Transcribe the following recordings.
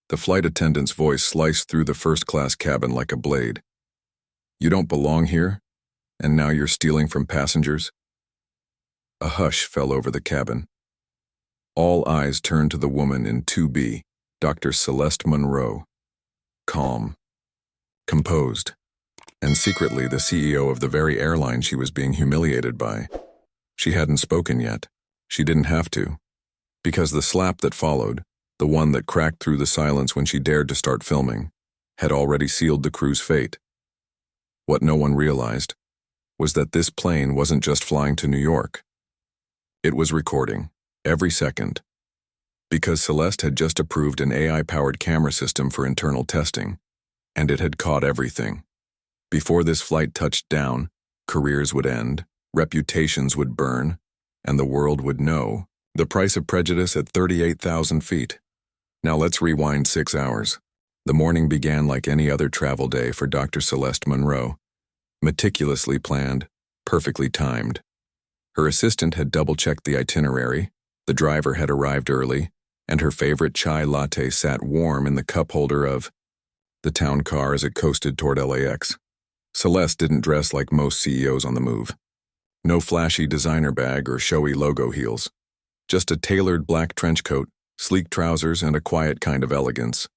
The flight attendant's voice sliced through the first-class cabin like a blade. "You don't belong here, and now you're stealing from passengers?" A hush fell over the cabin. All eyes turned to the woman in 2B, Dr. Celeste Monroe. Calm, composed, and secretly the CEO of the very airline she was being humiliated by. She hadn't spoken yet. She didn't have to, because the slap that followed, the one that cracked through the silence when she dared to start filming, had already sealed the crew's fate. What no one realized was that this plane wasn't just flying to New York. It was recording, every second, because Celeste had just approved an AI-powered camera system for internal testing, and it had caught everything. Before this flight touched down, careers would end, reputations would burn, and the world would know the price of prejudice at 38,000 feet. Now let's rewind 6 hours. The morning began like any other travel day for Dr. Celeste Monroe. Meticulously planned, perfectly timed. Her assistant had double-checked the itinerary, the driver had arrived early, and her favorite chai latte sat warm in the cup holder of the town car as it coasted toward LAX. Celeste didn't dress like most CEOs on the move. No flashy designer bag or showy logo heels. Just a tailored black trench coat, sleek trousers, and a quiet kind of elegance.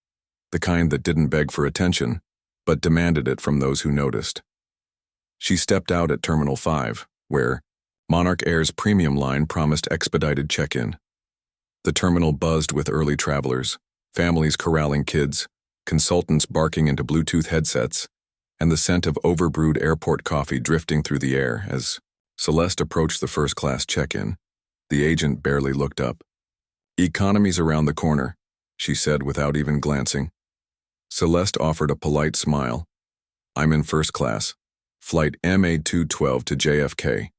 The kind that didn't beg for attention, but demanded it from those who noticed. She stepped out at Terminal 5, where Monarch Air's premium line promised expedited check-in. The terminal buzzed with early travelers, families corralling kids, consultants barking into Bluetooth headsets, and the scent of overbrewed airport coffee drifting through the air as Celeste approached the first-class check-in. The agent barely looked up. "Economy's around the corner," she said without even glancing. Celeste offered a polite smile. "I'm in first class, flight MA212 to JFK."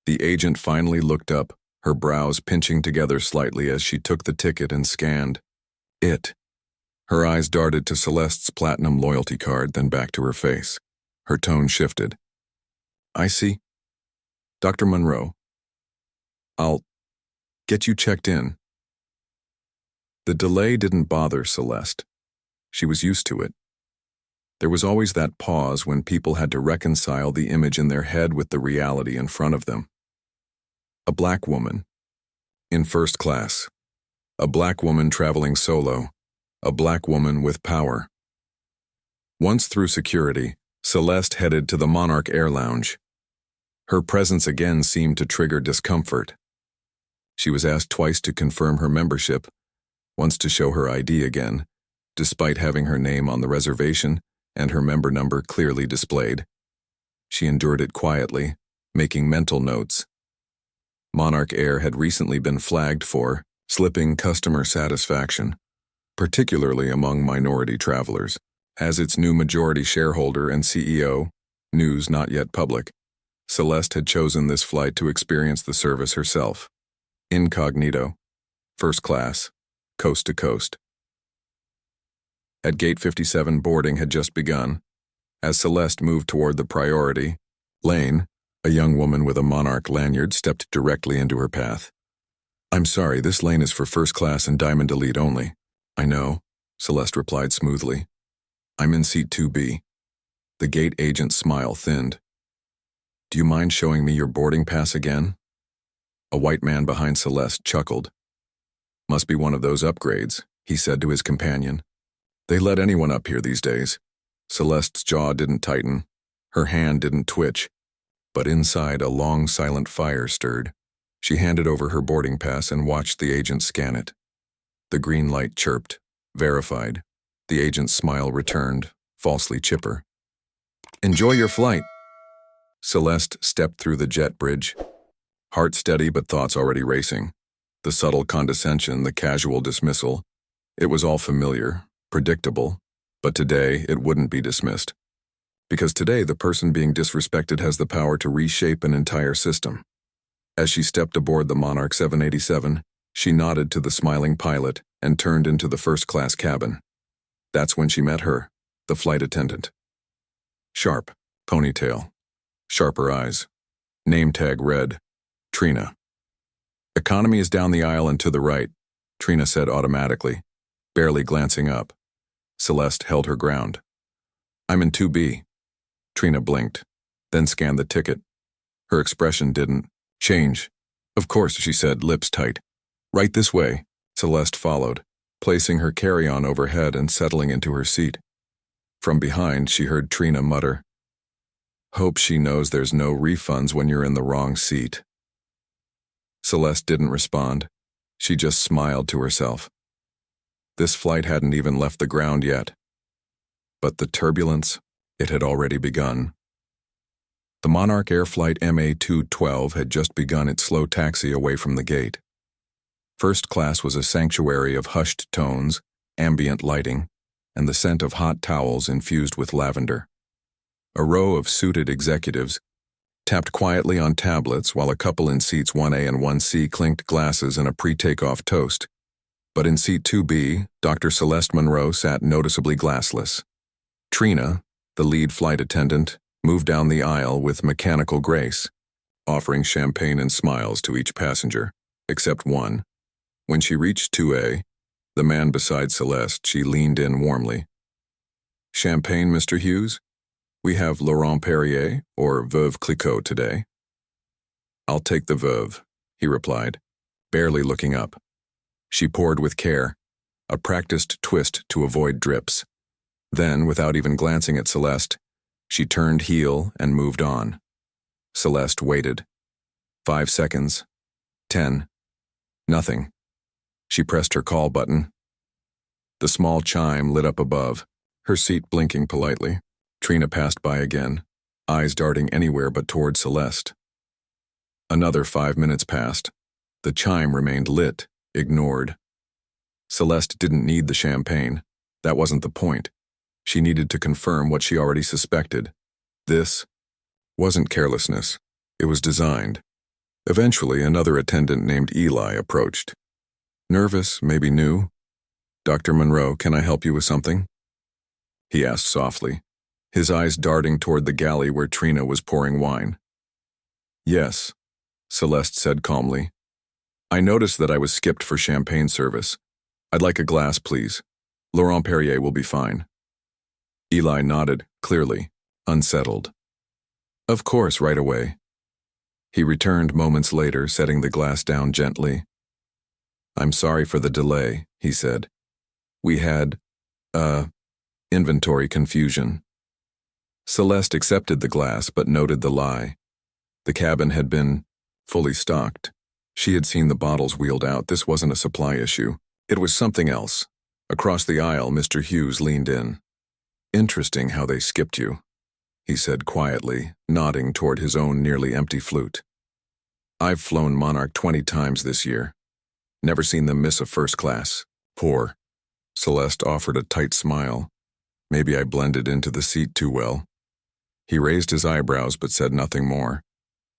The agent finally looked up, her brows pinching together slightly as she took the ticket and scanned it. Her eyes darted to Celeste's platinum loyalty card, then back to her face. Her tone shifted. "I see. Dr. Monroe, I'll get you checked in." The delay didn't bother Celeste. She was used to it. There was always that pause when people had to reconcile the image in their head with the reality in front of them. A black woman, in first class. A black woman traveling solo. A black woman with power. Once through security, Celeste headed to the Monarch Air Lounge. Her presence again seemed to trigger discomfort. She was asked twice to confirm her membership, once to show her ID again, despite having her name on the reservation and her member number clearly displayed. She endured it quietly, making mental notes. Monarch Air had recently been flagged for slipping customer satisfaction, particularly among minority travelers. As its new majority shareholder and CEO, news not yet public, Celeste had chosen this flight to experience the service herself. Incognito, first class, coast to coast. At Gate 57, boarding had just begun. As Celeste moved toward the priority lane, a young woman with a Monarch lanyard stepped directly into her path. "I'm sorry, this lane is for first class and Diamond Elite only." "I know," Celeste replied smoothly. "I'm in seat 2B. The gate agent's smile thinned. "Do you mind showing me your boarding pass again?" A white man behind Celeste chuckled. "Must be one of those upgrades," he said to his companion. "They let anyone up here these days." Celeste's jaw didn't tighten. Her hand didn't twitch. But inside, a long, silent fire stirred. She handed over her boarding pass and watched the agent scan it. The green light chirped, verified. The agent's smile returned, falsely chipper. "Enjoy your flight." Celeste stepped through the jet bridge, heart steady but thoughts already racing. The subtle condescension, the casual dismissal. It was all familiar, predictable, but today it wouldn't be dismissed. Because today the person being disrespected has the power to reshape an entire system. As she stepped aboard the Monarch 787, she nodded to the smiling pilot and turned into the first-class cabin. That's when she met her, the flight attendant. Sharp, ponytail, sharper eyes. Name tag read, Trina. "Economy is down the aisle and to the right," Trina said automatically. Barely glancing up, Celeste held her ground. "I'm in 2B. Trina blinked, then scanned the ticket. Her expression didn't change. "Of course," she said, lips tight. "Right this way." Celeste followed, placing her carry-on overhead and settling into her seat. From behind, she heard Trina mutter, "Hope she knows there's no refunds when you're in the wrong seat." Celeste didn't respond. She just smiled to herself. This flight hadn't even left the ground yet. But the turbulence, it had already begun. The Monarch Air Flight MA212 had just begun its slow taxi away from the gate. First class was a sanctuary of hushed tones, ambient lighting, and the scent of hot towels infused with lavender. A row of suited executives tapped quietly on tablets while a couple in seats 1A and 1C clinked glasses in a pre-takeoff toast. But in seat 2B, Dr. Celeste Monroe sat noticeably glassless. Trina, the lead flight attendant, moved down the aisle with mechanical grace, offering champagne and smiles to each passenger, except one. When she reached 2A, the man beside Celeste, she leaned in warmly. "Champagne, Mr. Hughes? We have Laurent Perrier or Veuve Clicquot today." "I'll take the Veuve," he replied, barely looking up. She poured with care, a practiced twist to avoid drips. Then, without even glancing at Celeste, she turned heel and moved on. Celeste waited. 5 seconds. 10. Nothing. She pressed her call button. The small chime lit up above, her seat blinking politely. Trina passed by again, eyes darting anywhere but toward Celeste. Another 5 minutes passed. The chime remained lit, ignored. Celeste didn't need the champagne. That wasn't the point. She needed to confirm what she already suspected. This wasn't carelessness. It was designed. Eventually, another attendant named Eli approached. "Nervous, maybe new? Dr. Monroe, can I help you with something?" he asked softly, his eyes darting toward the galley where Trina was pouring wine. "Yes," Celeste said calmly. "I noticed that I was skipped for champagne service. I'd like a glass, please. Laurent Perrier will be fine." Eli nodded, clearly, unsettled. "Of course, right away." He returned moments later, setting the glass down gently. "I'm sorry for the delay," he said. "We had, inventory confusion." Celeste accepted the glass but noted the lie. The cabin had been fully stocked. She had seen the bottles wheeled out. This wasn't a supply issue. It was something else. Across the aisle, Mr. Hughes leaned in. "Interesting how they skipped you," he said quietly, nodding toward his own nearly empty flute. "I've flown Monarch 20 times this year. Never seen them miss a first class. Poor." Celeste offered a tight smile. "Maybe I blended into the seat too well." He raised his eyebrows but said nothing more.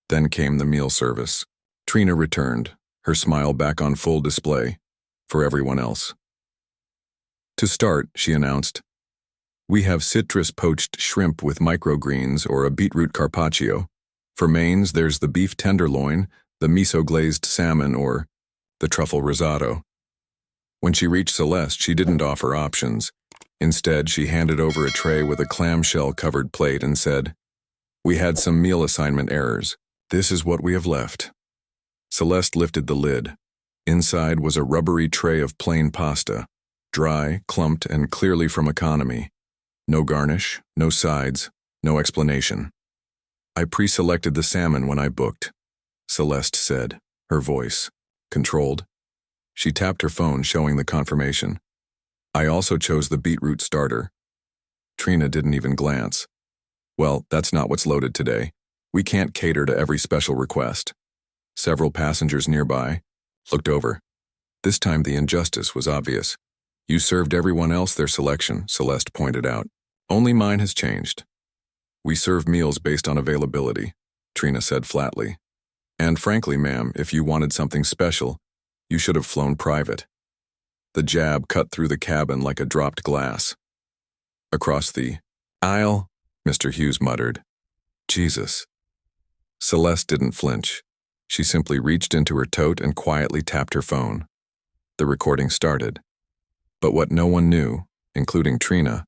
Then came the meal service. Trina returned, her smile back on full display, for everyone else. "To start," she announced, "we have citrus poached shrimp with microgreens or a beetroot carpaccio. For mains, there's the beef tenderloin, the miso-glazed salmon, or the truffle risotto." When she reached Celeste, she didn't offer options. Instead, she handed over a tray with a clamshell-covered plate and said, "We had some meal assignment errors. This is what we have left." Celeste lifted the lid. Inside was a rubbery tray of plain pasta, dry, clumped, and clearly from economy. No garnish, no sides, no explanation. "I pre-selected the salmon when I booked," Celeste said, her voice controlled. She tapped her phone, showing the confirmation. "I also chose the beetroot starter." Trina didn't even glance. "Well, that's not what's loaded today. We can't cater to every special request." Several passengers nearby looked over. This time the injustice was obvious. "You served everyone else their selection," Celeste pointed out. "Only mine has changed." "We serve meals based on availability," Trina said flatly. "And frankly, ma'am, if you wanted something special, you should have flown private." The jab cut through the cabin like a dropped glass. Across the aisle, Mr. Hughes muttered, "Jesus." Celeste didn't flinch. She simply reached into her tote and quietly tapped her phone. The recording started. But what no one knew, including Trina,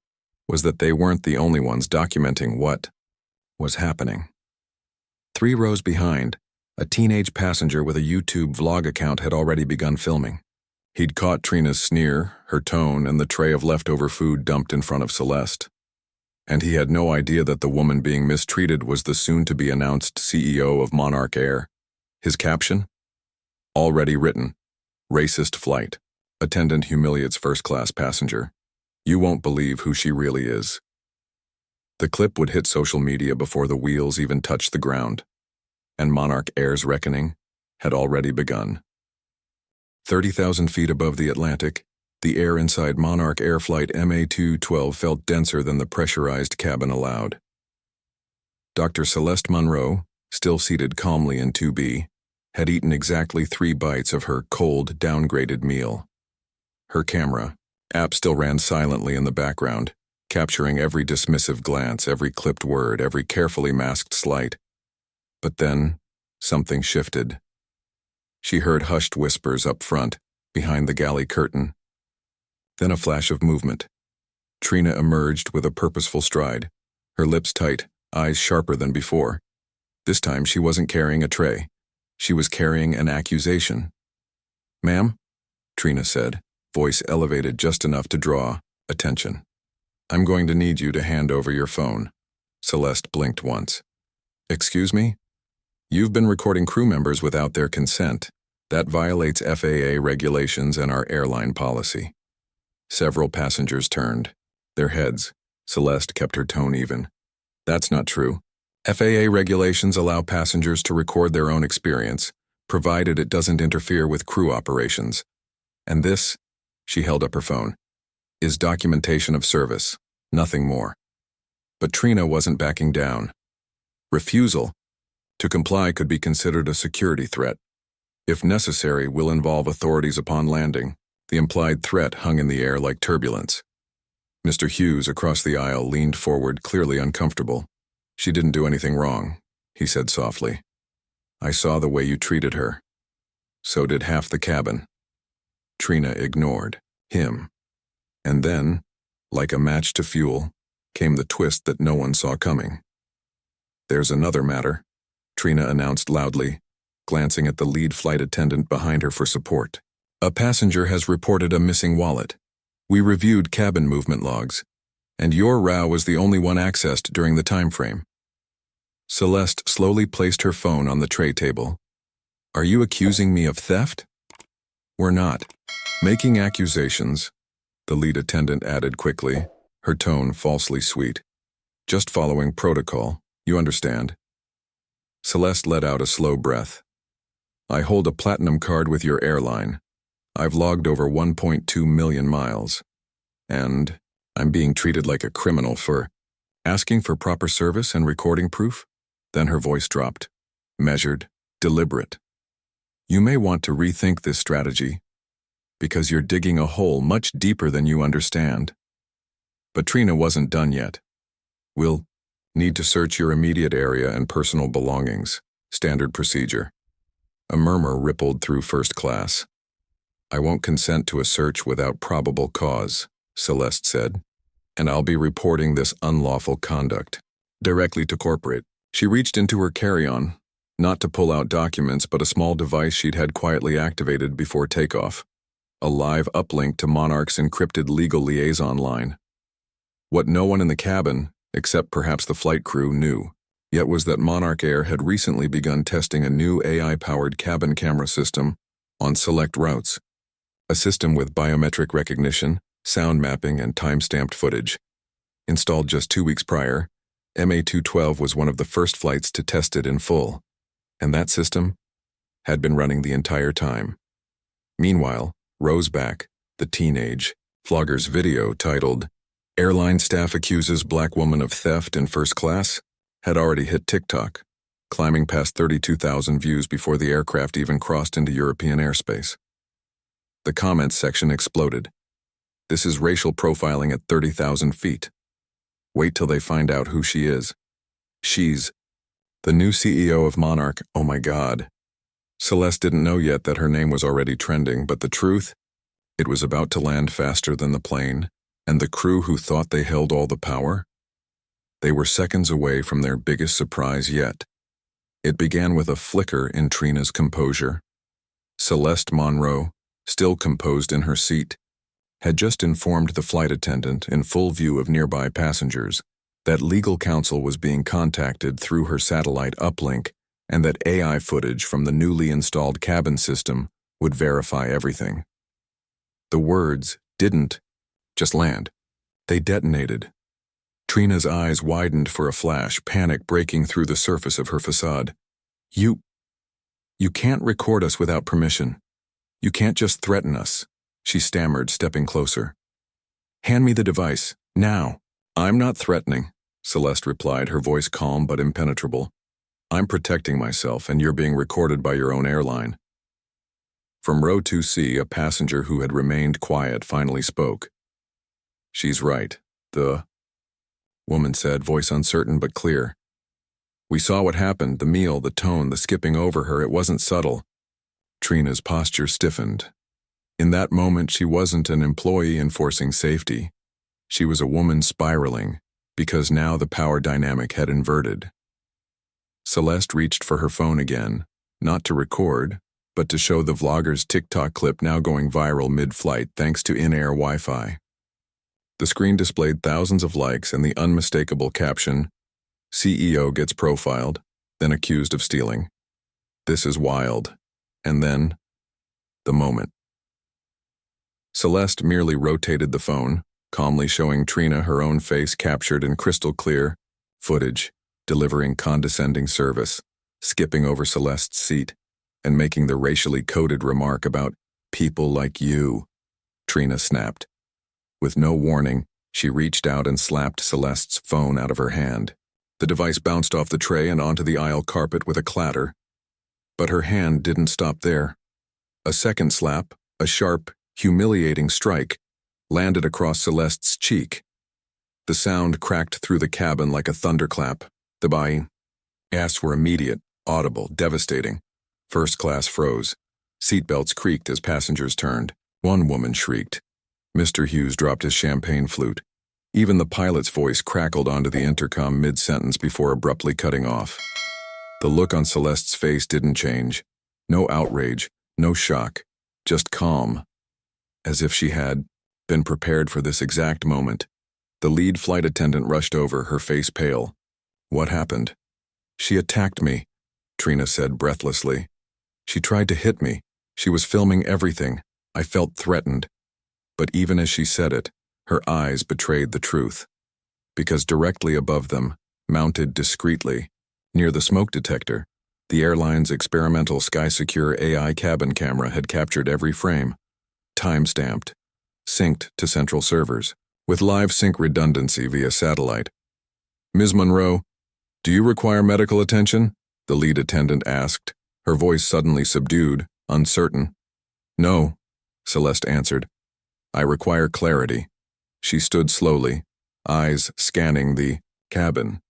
was that they weren't the only ones documenting what was happening. 3 rows behind, a teenage passenger with a YouTube vlog account had already begun filming. He'd caught Trina's sneer, her tone, and the tray of leftover food dumped in front of Celeste. And he had no idea that the woman being mistreated was the soon-to-be-announced CEO of Monarch Air. His caption? Already written. Racist flight. Attendant humiliates first-class passenger. You won't believe who she really is. The clip would hit social media before the wheels even touched the ground. And Monarch Air's reckoning had already begun. 30,000 feet above the Atlantic, the air inside Monarch Air Flight MA212 felt denser than the pressurized cabin allowed. Dr. Celeste Monroe, still seated calmly in 2B, had eaten exactly 3 bites of her cold, downgraded meal. Her camera, app still ran silently in the background, capturing every dismissive glance, every clipped word, every carefully masked slight. But then, something shifted. She heard hushed whispers up front, behind the galley curtain. Then a flash of movement. Trina emerged with a purposeful stride, her lips tight, eyes sharper than before. This time she wasn't carrying a tray. She was carrying an accusation. "Ma'am?" Trina said, voice elevated just enough to draw attention. "I'm going to need you to hand over your phone." Celeste blinked once. "Excuse me? You've been recording crew members without their consent. That violates FAA regulations and our airline policy." Several passengers turned. Their heads. Celeste kept her tone even. "That's not true. FAA regulations allow passengers to record their own experience, provided it doesn't interfere with crew operations. And this," she held up her phone, "is documentation of service, nothing more." But Trina wasn't backing down. Refusal to comply could be considered a security threat. If necessary, will involve authorities upon landing. The implied threat hung in the air like turbulence. Mr. Hughes across the aisle leaned forward, clearly uncomfortable. "She didn't do anything wrong," he said softly. "I saw the way you treated her. So did half the cabin." Trina ignored him. And then, like a match to fuel, came the twist that no one saw coming. "There's another matter," Trina announced loudly, glancing at the lead flight attendant behind her for support. "A passenger has reported a missing wallet. We reviewed cabin movement logs, and your row was the only one accessed during the time frame." Celeste slowly placed her phone on the tray table. "Are you accusing me of theft?" "We're not making accusations," the lead attendant added quickly, her tone falsely sweet. "Just following protocol, you understand." Celeste let out a slow breath. "I hold a platinum card with your airline. I've logged over 1.2 million miles. And I'm being treated like a criminal for asking for proper service and recording proof?" Then her voice dropped, measured, deliberate. "You may want to rethink this strategy, because you're digging a hole much deeper than you understand." But Trina wasn't done yet. "We'll need to search your immediate area and personal belongings. Standard procedure." A murmur rippled through first class. "I won't consent to a search without probable cause," Celeste said, "and I'll be reporting this unlawful conduct directly to corporate." She reached into her carry-on, not to pull out documents but a small device she'd had quietly activated before takeoff. A live uplink to Monarch's encrypted legal liaison line. What no one in the cabin, except perhaps the flight crew, knew, yet was that Monarch Air had recently begun testing a new AI-powered cabin camera system on select routes. A system with biometric recognition, sound mapping, and time-stamped footage. Installed just 2 weeks prior, MA212 was one of the first flights to test it in full, and that system had been running the entire time. Meanwhile, Roseback, the teenage vlogger's video titled "Airline Staff Accuses Black Woman of Theft in First Class" had already hit TikTok, climbing past 32,000 views before the aircraft even crossed into European airspace. The comments section exploded. "This is racial profiling at 30,000 feet. Wait till they find out who she is. She's the new CEO of Monarch. Oh my God." Celeste didn't know yet that her name was already trending, but the truth? It was about to land faster than the plane, and the crew who thought they held all the power? They were seconds away from their biggest surprise yet. It began with a flicker in Trina's composure. Celeste Monroe, still composed in her seat, had just informed the flight attendant, in full view of nearby passengers, that legal counsel was being contacted through her satellite uplink and that AI footage from the newly installed cabin system would verify everything. The words didn't just land. They detonated. Trina's eyes widened for a flash, panic breaking through the surface of her facade. You can't record us without permission. You can't just threaten us, she stammered, stepping closer. Hand me the device, now. I'm not threatening, Celeste replied, her voice calm but impenetrable. I'm protecting myself, and you're being recorded by your own airline. From row 2C, a passenger who had remained quiet finally spoke. She's right, the woman said, voice uncertain but clear. We saw what happened, the meal, the tone, the skipping over her. It wasn't subtle. Trina's posture stiffened. In that moment, she wasn't an employee enforcing safety. She was a woman spiraling, because now the power dynamic had inverted. Celeste reached for her phone again, not to record, but to show the vlogger's TikTok clip now going viral mid-flight thanks to in-air Wi-Fi. The screen displayed thousands of likes and the unmistakable caption, CEO gets profiled, then accused of stealing. This is wild. And then, the moment. Celeste merely rotated the phone, calmly showing Trina her own face captured in crystal clear footage, delivering condescending service, skipping over Celeste's seat, and making the racially coded remark about people like you. Trina snapped. With no warning, she reached out and slapped Celeste's phone out of her hand. The device bounced off the tray and onto the aisle carpet with a clatter. But her hand didn't stop there. A second slap, a sharp, humiliating strike, landed across Celeste's cheek. The sound cracked through the cabin like a thunderclap. The gasps were immediate, audible, devastating. First class froze. Seatbelts creaked as passengers turned. One woman shrieked. Mr. Hughes dropped his champagne flute. Even the pilot's voice crackled onto the intercom mid-sentence before abruptly cutting off. The look on Celeste's face didn't change. No outrage, no shock, just calm. As if she had been prepared for this exact moment. The lead flight attendant rushed over, her face pale. What happened? She attacked me, Trina said breathlessly. She tried to hit me. She was filming everything. I felt threatened. But even as she said it, her eyes betrayed the truth. Because directly above them, mounted discreetly, near the smoke detector, the airline's experimental SkySecure AI cabin camera had captured every frame, time-stamped, synced to central servers, with live sync redundancy via satellite. Ms. Monroe, do you require medical attention? The lead attendant asked, her voice suddenly subdued, uncertain. No, Celeste answered. I require clarity. She stood slowly, eyes scanning the cabin.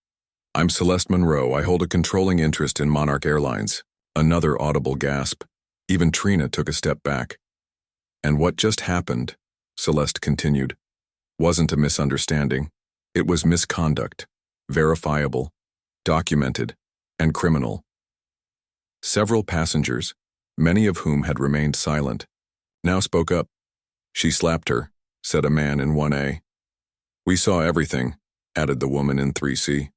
I'm Celeste Monroe. I hold a controlling interest in Monarch Airlines. Another audible gasp. Even Trina took a step back. And what just happened, Celeste continued, wasn't a misunderstanding. It was misconduct, verifiable, documented, and criminal. Several passengers, many of whom had remained silent, now spoke up. She slapped her, said a man in 1A. We saw everything, added the woman in 3C.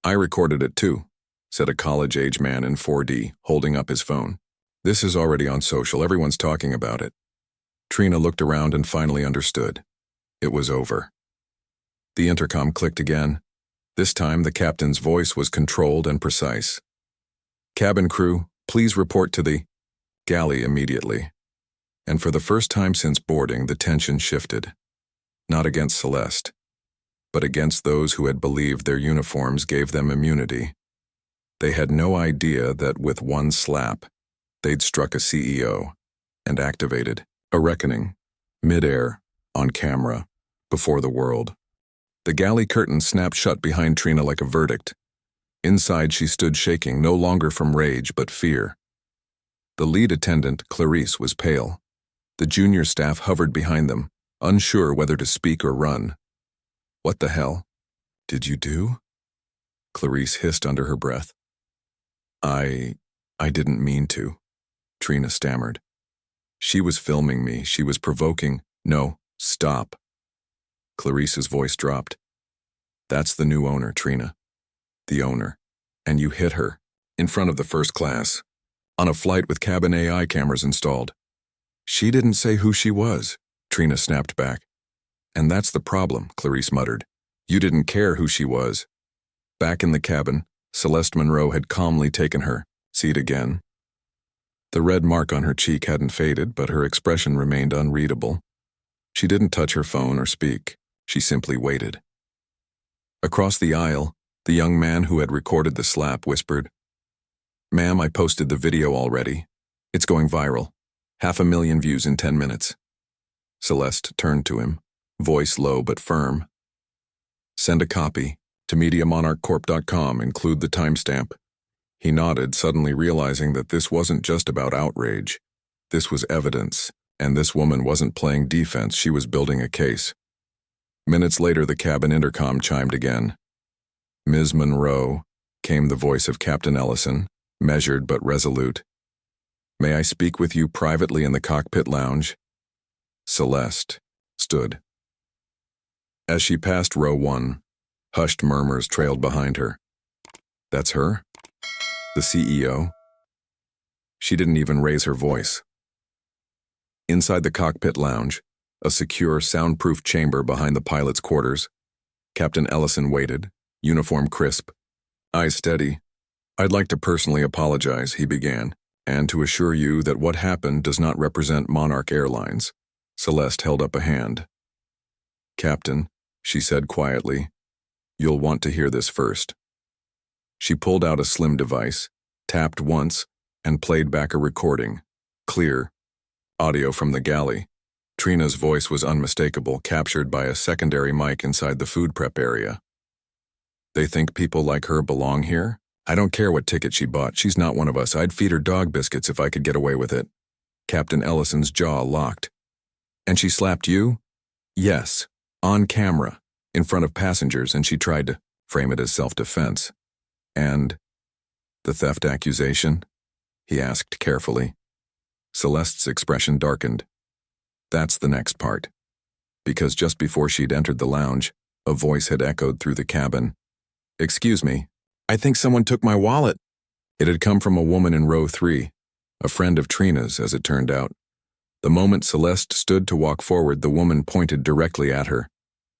I recorded it too, said a college-age man in 4D, holding up his phone. This is already on social. Everyone's talking about it. Trina looked around and finally understood. It was over. The intercom clicked again. This time, the captain's voice was controlled and precise. Cabin crew, please report to the galley immediately. And for the first time since boarding, the tension shifted. Not against Celeste, but against those who had believed their uniforms gave them immunity. They had no idea that with one slap, they'd struck a CEO and activated a reckoning, mid-air, on camera, before the world. The galley curtain snapped shut behind Trina like a verdict. Inside she stood shaking, no longer from rage but fear. The lead attendant, Clarice, was pale. The junior staff hovered behind them, unsure whether to speak or run. "What the hell did you do?" Clarice hissed under her breath. I didn't mean to," Trina stammered. "She was filming me. She was provoking." "No, stop." Clarice's voice dropped. "That's the new owner, Trina. The owner. And you hit her, in front of the first class, on a flight with cabin AI cameras installed." "She didn't say who she was," Trina snapped back. "And that's the problem," Clarice muttered. "You didn't care who she was." Back in the cabin, Celeste Monroe had calmly taken her seat again. The red mark on her cheek hadn't faded, but her expression remained unreadable. She didn't touch her phone or speak. She simply waited. Across the aisle, the young man who had recorded the slap whispered, "Ma'am, I posted the video already. It's going viral. 500,000 views in 10 minutes. Celeste turned to him, voice low but firm. "Send a copy to MediaMonarchCorp.com, include the timestamp." He nodded, suddenly realizing that this wasn't just about outrage. This was evidence, and this woman wasn't playing defense, she was building a case. Minutes later, the cabin intercom chimed again. "Ms. Monroe," came the voice of Captain Ellison, measured but resolute. "May I speak with you privately in the cockpit lounge?" Celeste stood. As she passed row 1, hushed murmurs trailed behind her. "That's her? The CEO?" She didn't even raise her voice. Inside the cockpit lounge, a secure, soundproof chamber behind the pilot's quarters, Captain Ellison waited, uniform crisp, eyes steady. "I'd like to personally apologize," he began, "and to assure you that what happened does not represent Monarch Airlines." Celeste held up a hand. "Captain," she said quietly, "you'll want to hear this first." She pulled out a slim device, tapped once, and played back a recording. Clear. Audio from the galley. Trina's voice was unmistakable, captured by a secondary mic inside the food prep area. "They think people like her belong here? I don't care what ticket she bought, she's not one of us. I'd feed her dog biscuits if I could get away with it." Captain Ellison's jaw locked. "And she slapped you?" "Yes, on camera, in front of passengers, and she tried to frame it as self-defense." "And the theft accusation?" he asked carefully. Celeste's expression darkened. "That's the next part." Because just before she'd entered the lounge, a voice had echoed through the cabin. "Excuse me, I think someone took my wallet." It had come from a woman in row 3, a friend of Trina's, as it turned out. The moment Celeste stood to walk forward, the woman pointed directly at her.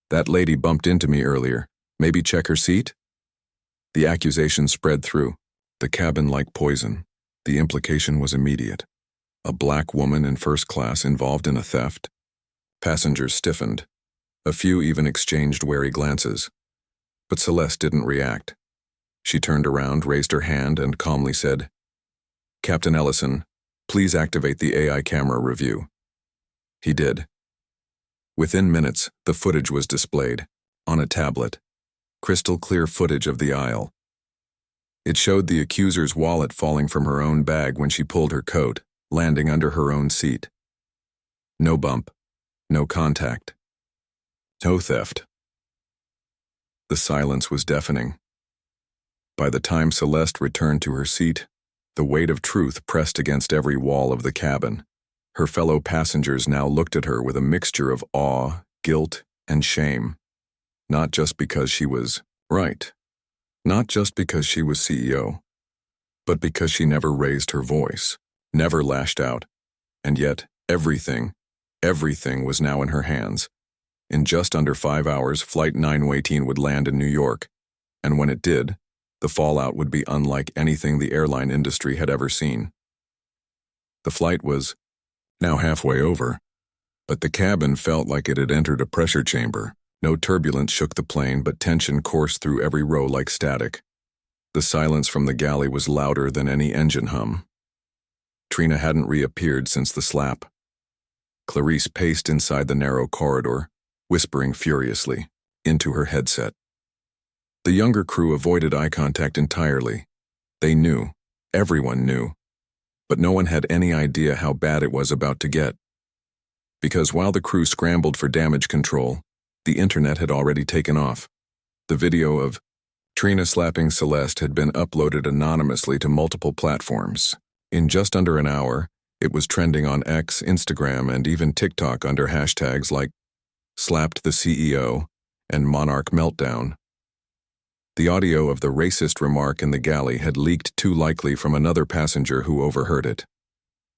"That lady bumped into me earlier. Maybe check her seat?" The accusation spread through the cabin like poison. The implication was immediate. A black woman in first class involved in a theft. Passengers stiffened. A few even exchanged wary glances. But Celeste didn't react. She turned around, raised her hand, and calmly said, "Captain Ellison, please activate the AI camera review." He did. Within minutes, the footage was displayed, on a tablet. Crystal clear footage of the aisle. It showed the accuser's wallet falling from her own bag when she pulled her coat, landing under her own seat. No bump, no contact, no theft. The silence was deafening. By the time Celeste returned to her seat, the weight of truth pressed against every wall of the cabin. Her fellow passengers now looked at her with a mixture of awe, guilt, and shame. Not just because she was right. Not just because she was CEO. But because she never raised her voice, never lashed out. And yet, everything was now in her hands. In just under 5 hours, Flight 918 would land in New York. And when it did, the fallout would be unlike anything the airline industry had ever seen. The flight was now halfway over, but the cabin felt like it had entered a pressure chamber. No turbulence shook the plane, but tension coursed through every row like static. The silence from the galley was louder than any engine hum. Trina hadn't reappeared since the slap. Clarice paced inside the narrow corridor, whispering furiously into her headset. The younger crew avoided eye contact entirely. They knew, everyone knew, but no one had any idea how bad it was about to get. Because while the crew scrambled for damage control, the internet had already taken off. The video of Trina slapping Celeste had been uploaded anonymously to multiple platforms. In just under an hour, it was trending on X, Instagram, and even TikTok under hashtags like slapped the CEO and Monarch meltdown. The audio of the racist remark in the galley had leaked too likely from another passenger who overheard it.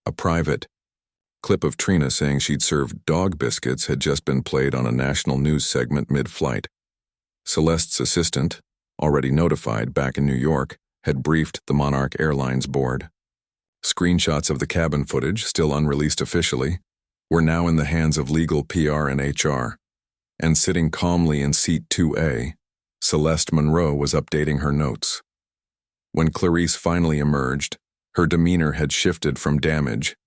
A private clip of Trina saying she'd served dog biscuits had just been played on a national news segment mid-flight. Celeste's assistant, already notified back in New York, had briefed the Monarch Airlines board. Screenshots of the cabin footage, still unreleased officially, were now in the hands of legal PR and HR. And sitting calmly in seat 2A, Celeste Monroe was updating her notes. When Clarice finally emerged, her demeanor had shifted from damage,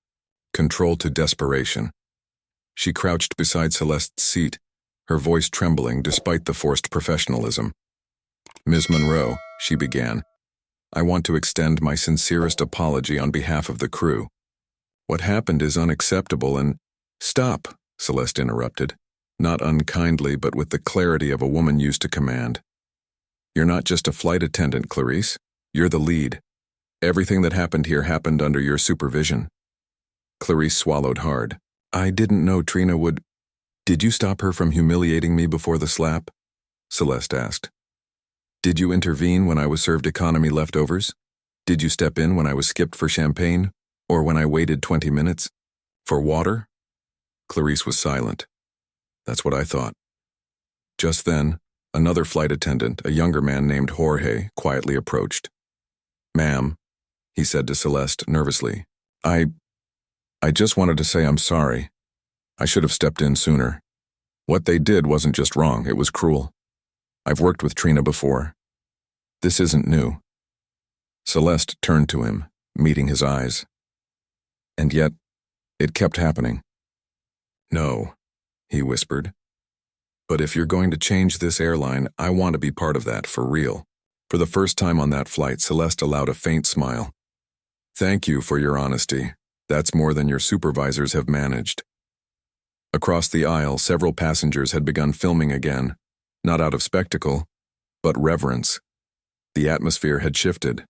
control to desperation. She crouched beside Celeste's seat, her voice trembling despite the forced professionalism. "Ms. Monroe," she began, "I want to extend my sincerest apology on behalf of the crew. What happened is unacceptable and—" "Stop," Celeste interrupted, not unkindly but with the clarity of a woman used to command. "You're not just a flight attendant, Clarice. You're the lead. Everything that happened here happened under your supervision." Clarice swallowed hard. "I didn't know Trina would—" "Did you stop her from humiliating me before the slap?" Celeste asked. "Did you intervene when I was served economy leftovers? Did you step in when I was skipped for champagne? Or when I waited 20 minutes? For water?" Clarice was silent. "That's what I thought." Just then, another flight attendant, a younger man named Jorge, quietly approached. "Ma'am," he said to Celeste nervously, I just wanted to say I'm sorry. I should have stepped in sooner. What they did wasn't just wrong, it was cruel. I've worked with Trina before. This isn't new." Celeste turned to him, meeting his eyes. And yet, it kept happening. "No," he whispered. "But if you're going to change this airline, I want to be part of that, for real." For the first time on that flight, Celeste allowed a faint smile. "Thank you for your honesty. That's more than your supervisors have managed." Across the aisle, several passengers had begun filming again, not out of spectacle, but reverence. The atmosphere had shifted.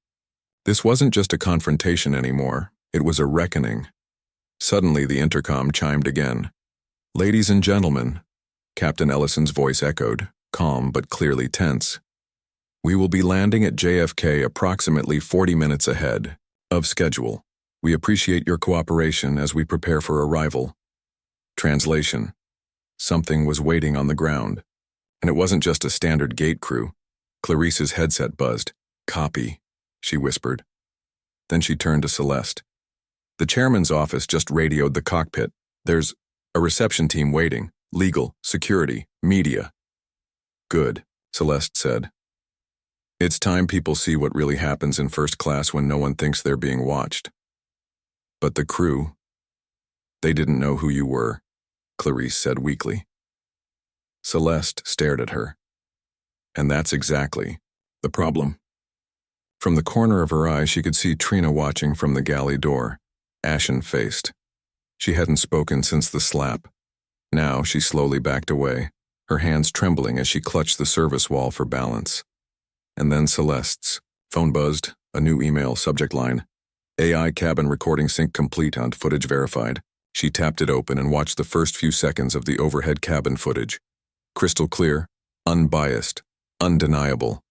This wasn't just a confrontation anymore, it was a reckoning. Suddenly the intercom chimed again. "Ladies and gentlemen," Captain Ellison's voice echoed, calm but clearly tense. "We will be landing at JFK approximately 40 minutes ahead of schedule. We appreciate your cooperation as we prepare for arrival." Translation: something was waiting on the ground. And it wasn't just a standard gate crew. Clarice's headset buzzed. "Copy," she whispered. Then she turned to Celeste. "The chairman's office just radioed the cockpit. There's a reception team waiting. Legal, security, media." "Good," Celeste said. "It's time people see what really happens in first class when no one thinks they're being watched." "But the crew, they didn't know who you were," Clarice said weakly. Celeste stared at her. "And that's exactly the problem." From the corner of her eye, she could see Trina watching from the galley door, ashen-faced. She hadn't spoken since the slap. Now she slowly backed away, her hands trembling as she clutched the service wall for balance. And then Celeste's phone buzzed, a new email subject line. "AI cabin recording sync complete and footage verified." She tapped it open and watched the first few seconds of the overhead cabin footage. Crystal clear, unbiased, undeniable.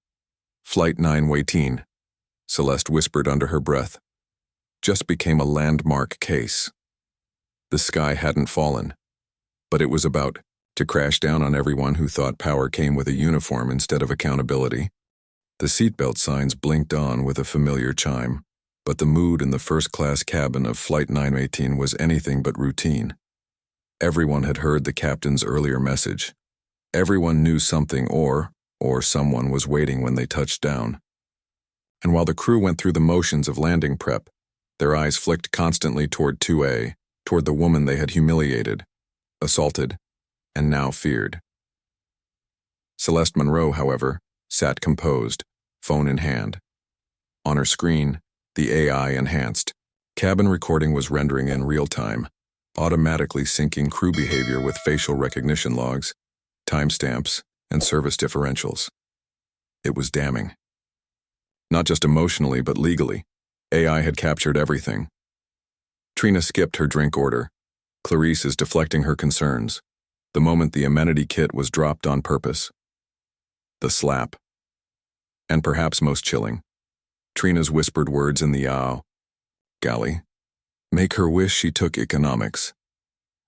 "Flight 9 waiting," Celeste whispered under her breath. Just became a landmark case. The sky hadn't fallen, but it was about to crash down on everyone who thought power came with a uniform instead of accountability. The seatbelt signs blinked on with a familiar chime, but the mood in the first-class cabin of Flight 918 was anything but routine. Everyone had heard the captain's earlier message. Everyone knew something or someone was waiting when they touched down. And while the crew went through the motions of landing prep, their eyes flicked constantly toward 2A, toward the woman they had humiliated, assaulted, and now feared. Celeste Monroe, however, sat composed, phone in hand. On her screen, the AI enhanced cabin recording was rendering in real time, automatically syncing crew behavior with facial recognition logs, timestamps, and service differentials. It was damning. Not just emotionally, but legally. AI had captured everything. Trina skipped her drink order. Clarice is deflecting her concerns. The moment the amenity kit was dropped on purpose. The slap. And perhaps most chilling, Trina's whispered words in the yow. Galley. Make her wish she took economics.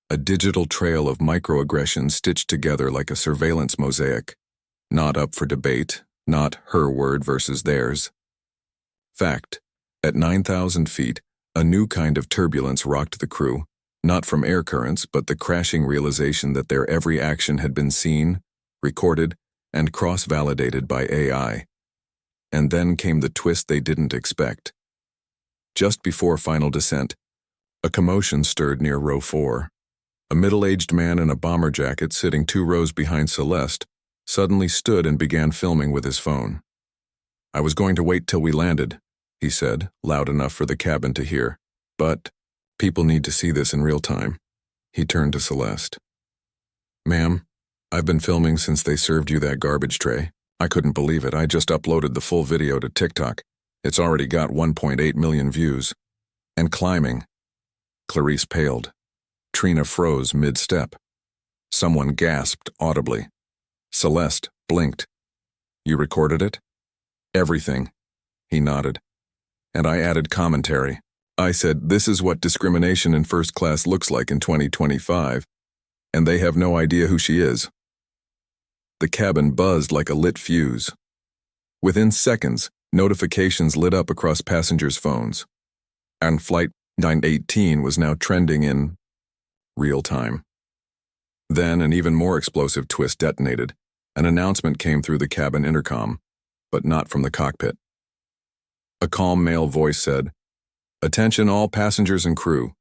A digital trail of microaggressions stitched together like a surveillance mosaic. Not up for debate, not her word versus theirs. Fact. At 9,000 feet, a new kind of turbulence rocked the crew, not from air currents, but the crashing realization that their every action had been seen, recorded, and cross-validated by AI. And then came the twist they didn't expect. Just before final descent, a commotion stirred near row 4. A middle-aged man in a bomber jacket sitting 2 rows behind Celeste suddenly stood and began filming with his phone. I was going to wait till we landed, he said, loud enough for the cabin to hear. But people need to see this in real time. He turned to Celeste. Ma'am, I've been filming since they served you that garbage tray. I couldn't believe it. I just uploaded the full video to TikTok. It's already got 1.8 million views. And climbing. Clarice paled. Trina froze mid-step. Someone gasped audibly. Celeste blinked. You recorded it? Everything. He nodded. And I added commentary. I said, this is what discrimination in first class looks like in 2025. And they have no idea who she is. The cabin buzzed like a lit fuse. Within seconds, notifications lit up across passengers' phones. And Flight 918 was now trending in real time. Then an even more explosive twist detonated. An announcement came through the cabin intercom, but not from the cockpit. A calm male voice said, Attention all passengers and crew.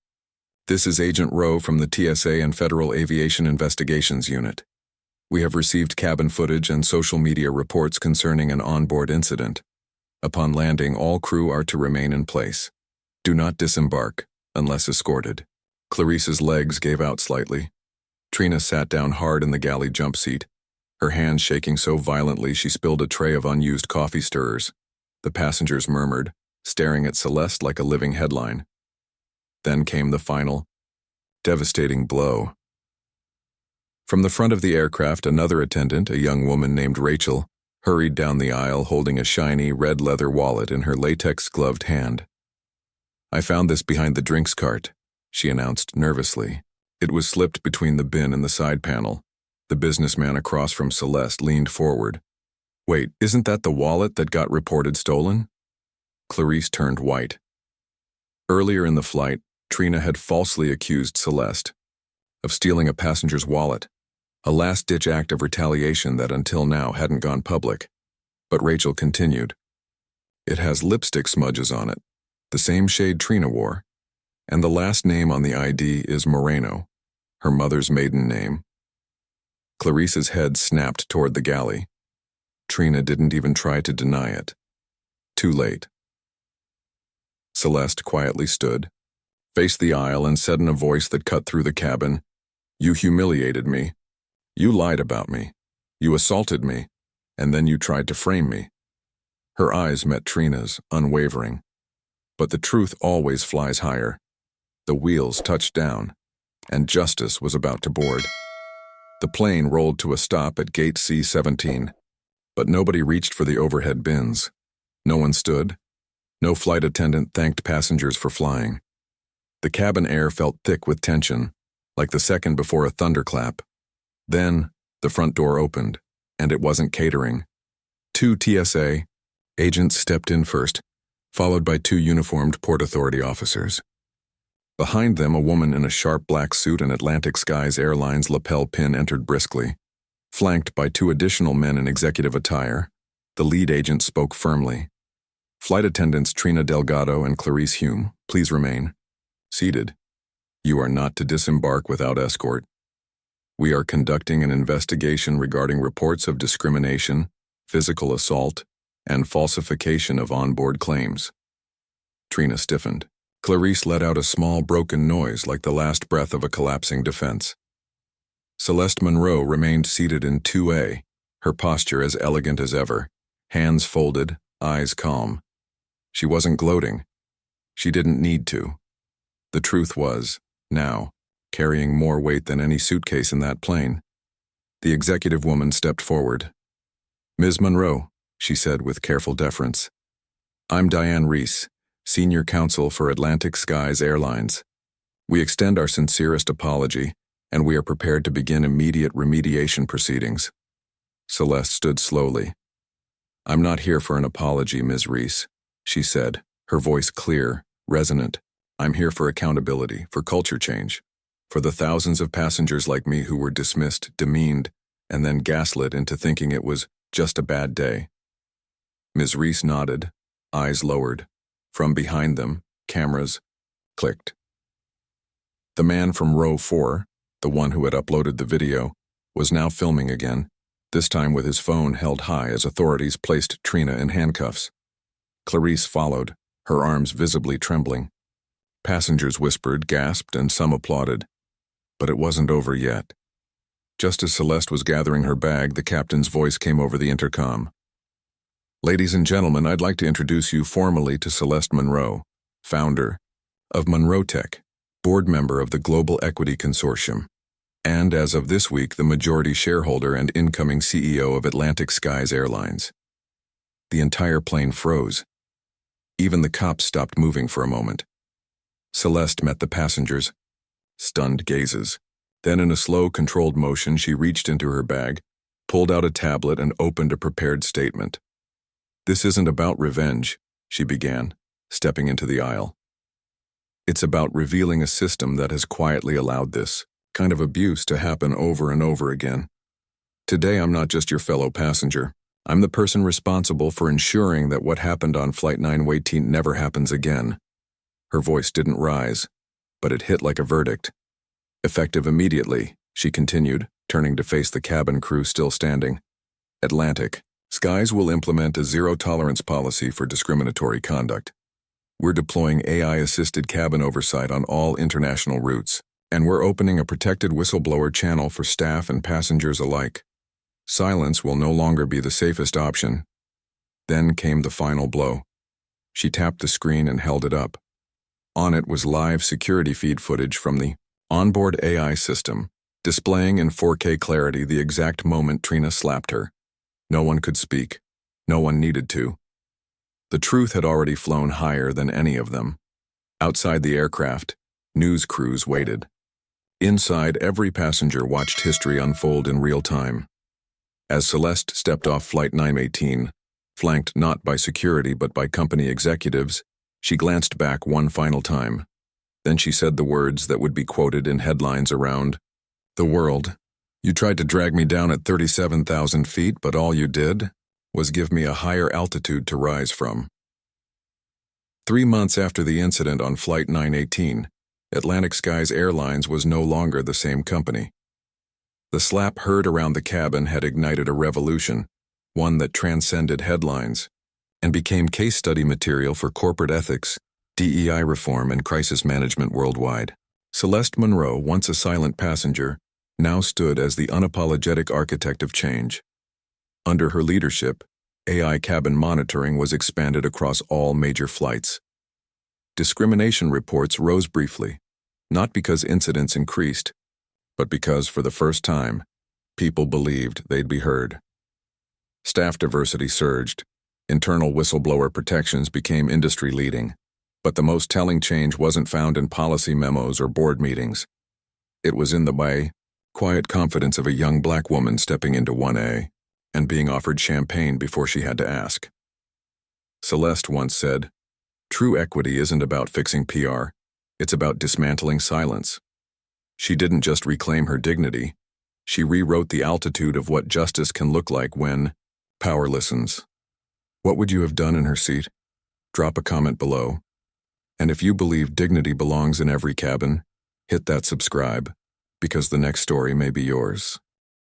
This is Agent Rowe from the TSA and Federal Aviation Investigations Unit. We have received cabin footage and social media reports concerning an onboard incident. Upon landing, all crew are to remain in place. Do not disembark, unless escorted. Clarice's legs gave out slightly. Trina sat down hard in the galley jump seat, her hands shaking so violently she spilled a tray of unused coffee stirrers. The passengers murmured, staring at Celeste like a living headline. Then came the final, devastating blow. From the front of the aircraft, another attendant, a young woman named Rachel, hurried down the aisle holding a shiny red leather wallet in her latex-gloved hand. I found this behind the drinks cart, she announced nervously. It was slipped between the bin and the side panel. The businessman across from Celeste leaned forward. Wait, isn't that the wallet that got reported stolen? Clarice turned white. Earlier in the flight, Trina had falsely accused Celeste of stealing a passenger's wallet, a last-ditch act of retaliation that until now hadn't gone public. But Rachel continued. It has lipstick smudges on it, the same shade Trina wore, and the last name on the ID is Moreno, her mother's maiden name. Clarice's head snapped toward the galley. Trina didn't even try to deny it. Too late. Celeste quietly stood, faced the aisle, and said in a voice that cut through the cabin, You humiliated me. You lied about me. You assaulted me. And then you tried to frame me. Her eyes met Trina's, unwavering. But the truth always flies higher. The wheels touched down, and justice was about to board. The plane rolled to a stop at gate C-17, but nobody reached for the overhead bins. No one stood. No flight attendant thanked passengers for flying. The cabin air felt thick with tension, like the second before a thunderclap. Then, the front door opened, and it wasn't catering. 2 TSA agents stepped in first, followed by 2 uniformed Port Authority officers. Behind them, a woman in a sharp black suit and Atlantic Skies Airlines lapel pin entered briskly. Flanked by 2 additional men in executive attire, the lead agent spoke firmly. Flight attendants Trina Delgado and Clarice Hume, please remain seated. You are not to disembark without escort. We are conducting an investigation regarding reports of discrimination, physical assault, and falsification of onboard claims. Trina stiffened. Clarice let out a small broken noise like the last breath of a collapsing defense. Celeste Monroe remained seated in 2A, her posture as elegant as ever, hands folded, eyes calm. She wasn't gloating. She didn't need to. The truth was, now, carrying more weight than any suitcase in that plane. The executive woman stepped forward. "Ms. Monroe," she said with careful deference. "I'm Diane Reese, Senior Counsel for Atlantic Skies Airlines. We extend our sincerest apology, and we are prepared to begin immediate remediation proceedings." Celeste stood slowly. "I'm not here for an apology, Ms. Reese," she said, her voice clear, resonant. "I'm here for accountability, for culture change, for the thousands of passengers like me who were dismissed, demeaned, and then gaslit into thinking it was just a bad day." Ms. Reese nodded, eyes lowered. From behind them, cameras clicked. The man from row 4, the one who had uploaded the video, was now filming again, this time with his phone held high as authorities placed Trina in handcuffs. Clarice followed, her arms visibly trembling. Passengers whispered, gasped, and some applauded. But it wasn't over yet. Just as Celeste was gathering her bag, the captain's voice came over the intercom. "Ladies and gentlemen, I'd like to introduce you formally to Celeste Monroe, founder of Monroe Tech, board member of the Global Equity Consortium, and as of this week, the majority shareholder and incoming CEO of Atlantic Skies Airlines." The entire plane froze. Even the cops stopped moving for a moment. Celeste met the passengers' stunned gazes. Then in a slow, controlled motion, she reached into her bag, pulled out a tablet, and opened a prepared statement. "This isn't about revenge," she began, stepping into the aisle. "It's about revealing a system that has quietly allowed this kind of abuse to happen over and over again. Today, I'm not just your fellow passenger. I'm the person responsible for ensuring that what happened on Flight 918 never happens again." Her voice didn't rise, but it hit like a verdict. "Effective immediately," she continued, turning to face the cabin crew still standing. "Atlantic Skies will implement a zero-tolerance policy for discriminatory conduct. We're deploying AI-assisted cabin oversight on all international routes, and we're opening a protected whistleblower channel for staff and passengers alike. Silence will no longer be the safest option." Then came the final blow. She tapped the screen and held it up. On it was live security feed footage from the onboard AI system, displaying in 4K clarity the exact moment Trina slapped her. No one could speak. No one needed to. The truth had already flown higher than any of them. Outside the aircraft, news crews waited. Inside, every passenger watched history unfold in real time. As Celeste stepped off Flight 918, flanked not by security but by company executives, she glanced back one final time. Then she said the words that would be quoted in headlines around the world. "You tried to drag me down at 37,000 feet, but all you did was give me a higher altitude to rise from." 3 months after the incident on Flight 918, Atlantic Skies Airlines was no longer the same company. The slap heard around the cabin had ignited a revolution, one that transcended headlines, and became case study material for corporate ethics, DEI reform, and crisis management worldwide. Celeste Monroe, once a silent passenger, now stood as the unapologetic architect of change. Under her leadership, AI cabin monitoring was expanded across all major flights. Discrimination reports rose briefly, not because incidents increased, but because, for the first time, people believed they'd be heard. Staff diversity surged. Internal whistleblower protections became industry-leading. But the most telling change wasn't found in policy memos or board meetings. It was in the quiet confidence of a young black woman stepping into 1A and being offered champagne before she had to ask. Celeste once said, "True equity isn't about fixing PR, it's about dismantling silence." She didn't just reclaim her dignity, she rewrote the altitude of what justice can look like when power listens. What would you have done in her seat? Drop a comment below. And if you believe dignity belongs in every cabin, hit that subscribe, because the next story may be yours.